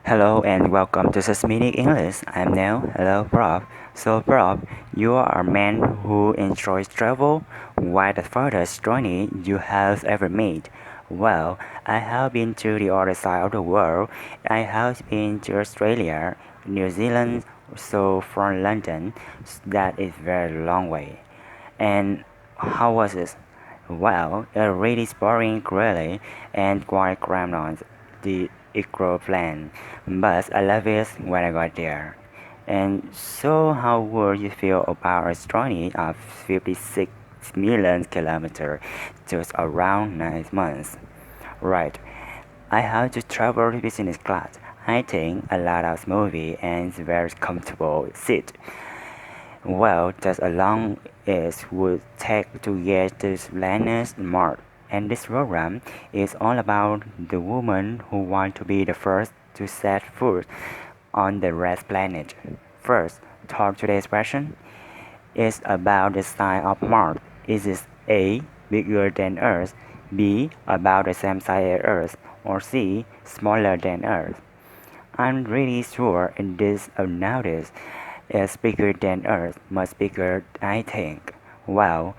Hello and welcome to Sesminic English. I'm Neil. Hello, Prof. So, Prof, you are a man who enjoys travel. What the furthest journey you have ever made? Well, I have been to the other side of the world. I have been to Australia, New Zealand, so from London. That is very long way. And how was it? Well, it really boring really and quite cramped on the plan, but I love it when I got there. And so how would you feel about a journey of 56 million kilometers just around 9 months? Right, I have to travel business class. I think a lot of movie and very comfortable seat. Well, just as long as would take to get this planet Mars. And this program is all about the woman who want to be the first to set foot on the red planet. First, talk today's question is about the size of Mars. Is it A, bigger than Earth, B, about the same size as Earth, or C, smaller than Earth? I'm really sure in this notice is bigger than Earth, much bigger, I think. Well,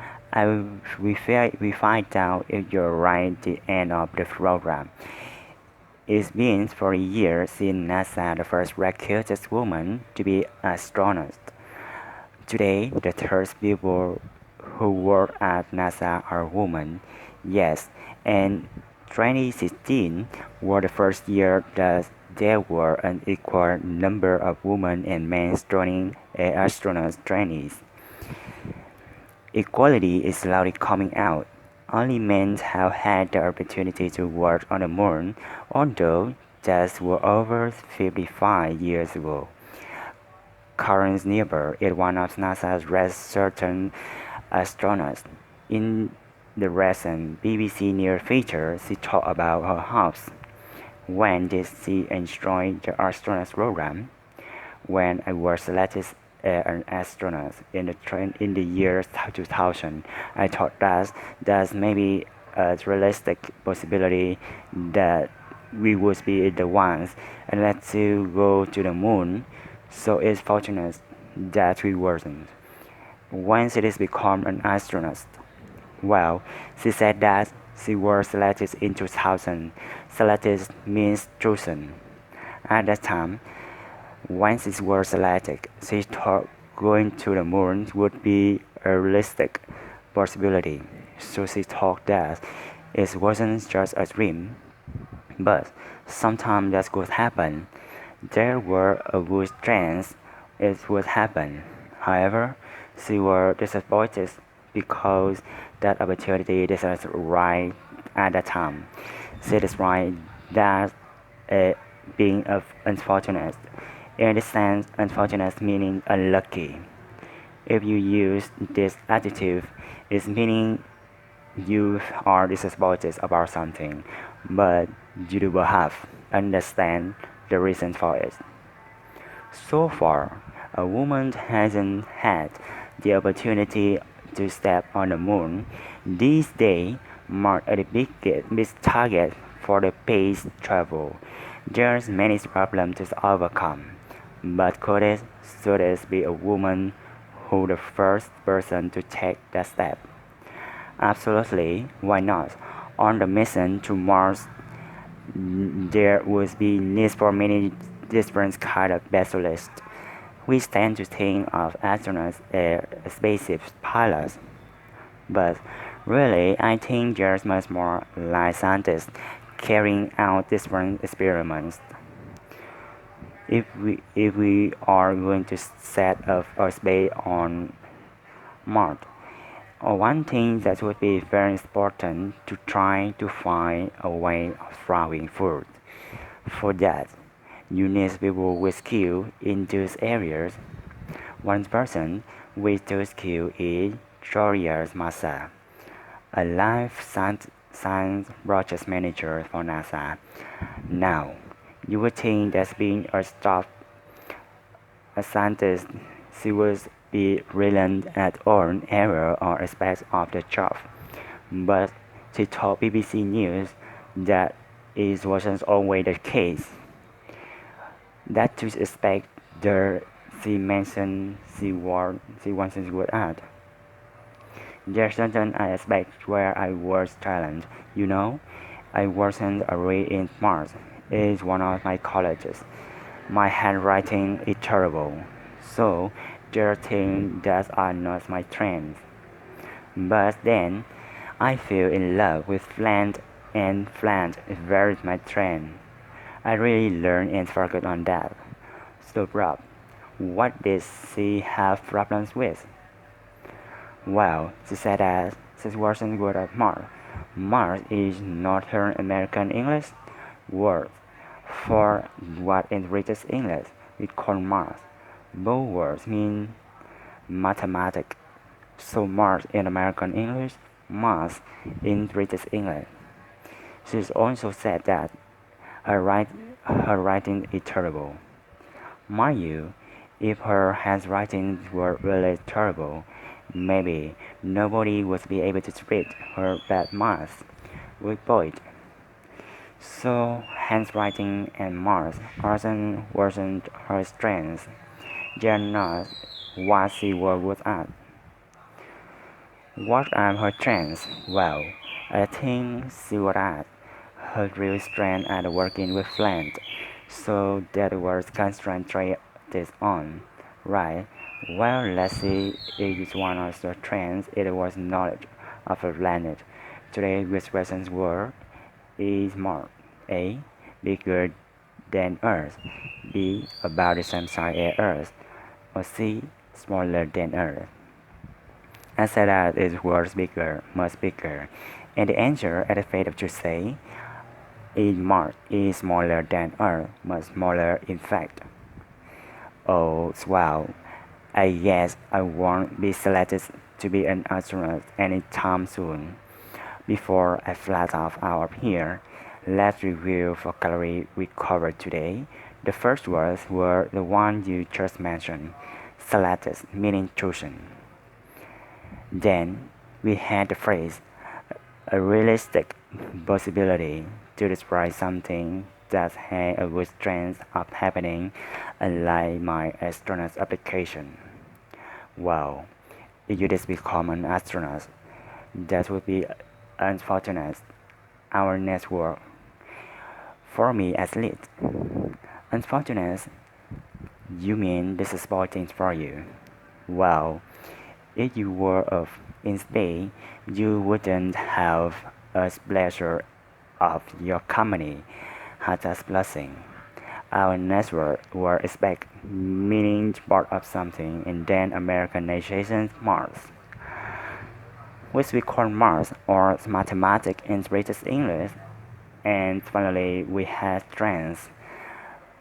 we find out if you're right at the end of the program. It's been 40 years since NASA the first recruited woman to be astronaut. Today, the third people who work at NASA are women. Yes, and 2016 was the first year that there were an equal number of women and men joining astronaut trainees. Equality is slowly coming out. Only men have had the opportunity to work on the moon, although that was over 55 years ago. Karen Niebuhr is one of NASA's research astronauts. In the recent BBC News feature, she talked about her hopes. When did she enjoy the astronaut program? When I was selected as an astronaut in the year 2000, I thought that's maybe a realistic possibility that we would be the ones and let to go to the moon. So it's fortunate that we weren't. Once it is become an astronaut, well, she said that she was selected in 2000. Selected means chosen. At that time, once she was selected, she thought going to the moon would be a realistic possibility. So she thought that it wasn't just a dream, but sometimes that could happen. There were a good chance it would happen. However, she was disappointed because that opportunity didn't right at that time. She described that uh, being unfortunate. In this sense, unfortunate meaning unlucky. If you use this adjective, it's meaning you are disappointed about something, but you do have understand the reason for it. So far, a woman hasn't had the opportunity to step on the moon. These days mark a big target for the space travel. There's many problems to overcome, but should it be a woman who the first person to take that step? Absolutely, why not? On the mission to Mars, there would be needs for many different kind of specialists. We tend to think of astronauts as spaceship pilots, but really I think there's much more like scientists carrying out different experiments. If we are going to set up a space on Mars, one thing that would be very important to try to find a way of growing food. For that, you need people with skill in those areas. One person with those skills is George Massa, a life science project manager for NASA. Now, you would think that being a scientist, she would be brilliant at all areas or aspects of the job. But she told BBC News that it wasn't always the case. That to expect the she wants would add. There's certain aspects where I was challenged. You know, I wasn't already in Mars. It's one of my colleges. My handwriting is terrible, so there are things that are not my strength. But then I fell in love with Flint, and Flint is very my strength. I really learned and focused on that. So, Rob, what did she have problems with? Well, she said that she wasn't good at Mars. Mars is Northern American English word for what in British English we call Mars. Both words mean mathematics. So Mars in American English, Mars in British English. She also said that her writing is terrible. Mind you, if her handwriting were really terrible, maybe nobody would be able to treat her bad math with poet. So handwriting and math wasn't her strength. They're not what she was good at. What are her strengths? Well, I think she was at her real strength at working with Flint, so that was concentrated on, right? Well, let's see, it is one of the strengths, it was knowledge of a planet. Today, which questions were, is Mars A. Bigger than Earth, B. About the same size as Earth, or C. Smaller than Earth? I said that it was bigger, much bigger, and the answer at the fate to say is Mars is smaller than Earth, much smaller in fact. Oh wow, I guess I won't be selected to be an astronaut anytime soon. Before I fly off out of here, let's review vocabulary we covered today. The first words were the one you just mentioned, selected meaning chosen. Then we had the phrase a realistic possibility to describe something that has a good chance of happening, unlike my astronaut application. Wow, if you just become an astronaut, that would be unfortunate. Our network, for me at least. Unfortunate, you mean this is sporting for you. Wow, if you were of in space, you wouldn't have a pleasure of your company had a blessing. Our network were expect meaning part of something and then American nation Mars, which we call Mars or mathematics in British English. And finally, we had strengths,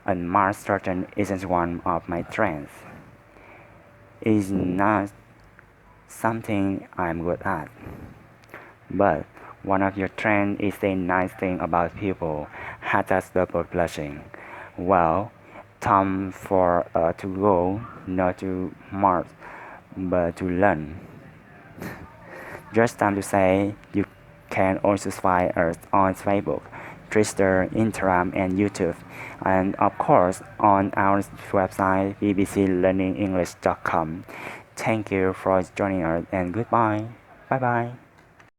and Mars certain isn't one of my strengths. It's not something I'm good at. But one of your trends is saying nice thing about people. Had us double blushing. Well, time for to go, not to Mars, but to learn. Just time to say you can also find us on Facebook, Twitter, Instagram, and YouTube, and of course on our website bbclearningenglish.com. Thank you for joining us and goodbye. Bye bye.